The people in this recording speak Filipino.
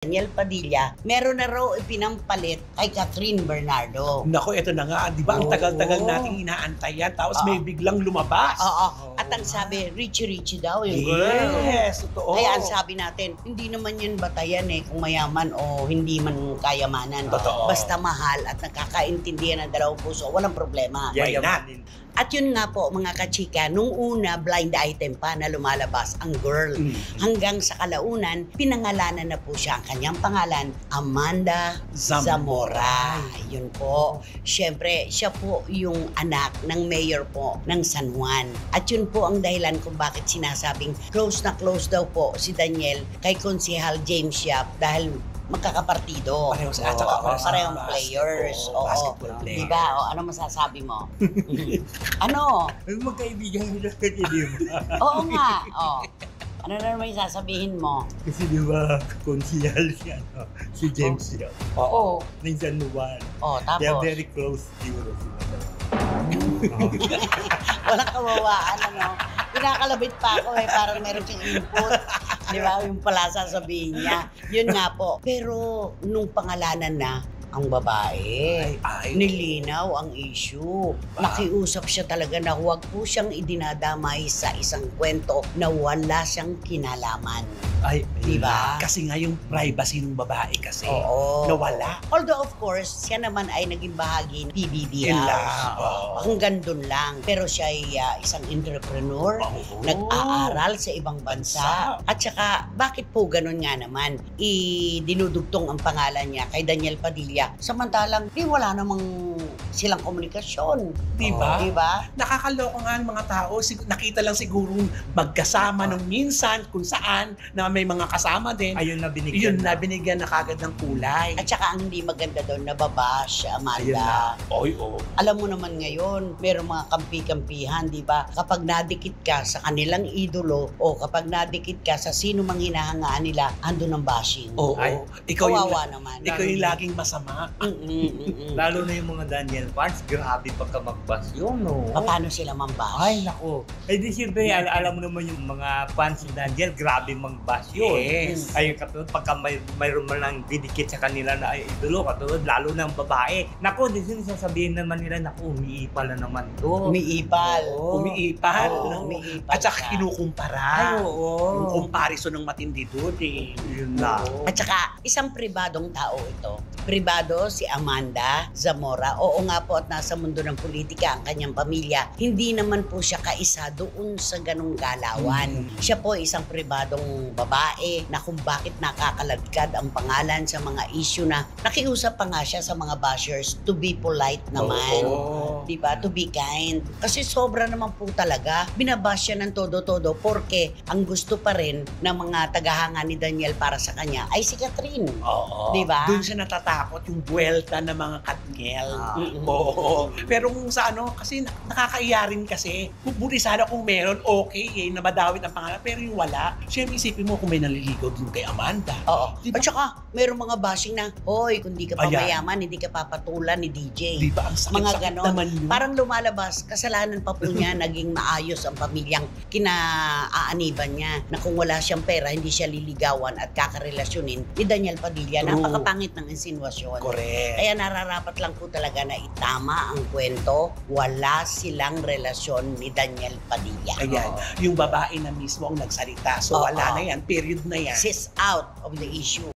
Daniel Padilla, meron na raw ipinampalit kay Catherine Bernardo. Nako, ito na nga, di ba? Ang tagal-tagal nating inaantay yan, tapos may biglang lumabas. Oo. At ang sabi, richie-richie daw yung girl. Yes, totoo. Kaya ang sabi natin, hindi naman yan batayan kung mayaman o hindi man kayamanan. Totoo. Basta mahal at nakakaintindihan ng dalawang puso, walang problema. Why not? At yun nga po mga kachika, nung una blind item pa na lumalabas ang girl. Hanggang sa kalaunan, pinangalanan na po siya ang kanyang pangalan, Amanda Zamora. Yun po. Siyempre, siya po yung anak ng mayor po ng San Juan. At yun po ang dahilan kung bakit sinasabing close na close daw po si Daniel kay Konsehal James Yap dahil magkakapartido. Pareho sa parehong players. Basketball players. Diba? Ano masasabi mo? Ano? Magkaibigan nila kasi, di ba? Oo nga. Ano na naman yung sasabihin mo? Kasi di ba, konsihal si James Yap. Oo. Ng San Juan. Tapos? They are very close siguro sila. Walang kawawaan, ano? Pinakalabit pa ako parang meron siyang input. Di ba? Yung pala sasabihin niya. Yun nga po. Pero nung pangalanan na, ang babae, nilinaw ang issue. Nakiusap siya talaga na huwag po siyang idinadamay sa isang kwento na wala siyang kinalaman. Ay, diba? Kasi nga yung privacy ng babae kasi nawala. Although of course, siya naman ay naging bahagi ng PBB House. Hanggang dun lang. Pero siya ay isang entrepreneur, nag-aaral sa ibang bansa. At saka, bakit po ganun nga naman? Dinudugtong ang pangalan niya kay Daniel Padilla. Samantalang, wala namang silang komunikasyon. Diba? Diba? Nakakaloko nga ang mga tao. Nakita lang siguro magkasama ng minsan kung saan na may mga kasama din. Ayun na binigyan. Yun na binigyan na kagad ng kulay. At saka ang hindi maganda doon, nababash, Amanda. Alam mo naman ngayon, merong mga kampi-kampihan, di ba? Kapag nadikit ka sa kanilang idolo o kapag nadikit ka sa sino mang hinahangaan nila, andun ang bashing. Kawawa naman. Ikaw yung laging masama. Lalo na yung mga Daniel fans, grabe pagka mag-bash yun, no? Paano sila mambash? Ay, nako. Ay, di siyempre, alam mo naman yung mga fans ni Daniel, grabe mag-bash yun. Yes. Ay, katulad, pagka mayroon man lang didikit sa kanila na ay idolo, katulad, lalo ng babae. Nako, di sasabihin naman nila, nako, umiipal na naman to. Umiipal. Umiipal. Umiipal At saka siya. kinukumpara. Ay, oo. Yung comparison ng matindi doon Yun na. At saka, isang pribadong tao ito. Pribado si Amanda Zamora. Oo nga po at nasa mundo ng politika ang kanyang pamilya. Hindi naman po siya kaisa doon sa ganong galawan. Siya po ay isang pribadong babae na kung bakit nakakaladkad ang pangalan sa mga issue na nakiusap pa nga siya sa mga bashers to be polite naman. Diba? To be kind. Kasi sobra naman po talaga. Binabash siya ng todo-todo porque ang gusto pa rin ng mga tagahanga ni Daniel para sa kanya ay si Catherine. Diba? Doon siya natatakot yung buwelta ng mga Katniel. Pero kung sa kasi nakakaiya rin kasi. Buti sana kung meron, okay na madawit ang pangalan. Pero yung wala, siyempre isipin mo kung may naliligaw din kay Amanda. Diba? At saka, mayroong mga bashing na, hoy, kung di ka pa mayaman, hindi ka papatulan ni DJ. Diba? Ang sakit-sakit naman yun. Parang lumalabas, kasalanan pa po niya, naging maayos ang pamilyang kinaaaniban niya na kung wala siyang pera, hindi siya liligawan at kakarelasyonin ni Daniel Padilla. Napakapangit ng insinuasyon. Correct. Kaya nararapat lang po talaga na itama ang kwento, wala silang relasyon ni Daniel Padilla. Ayan, yung babae na mismo ang nagsalita. So wala na yan, period na yan. She's out of the issue.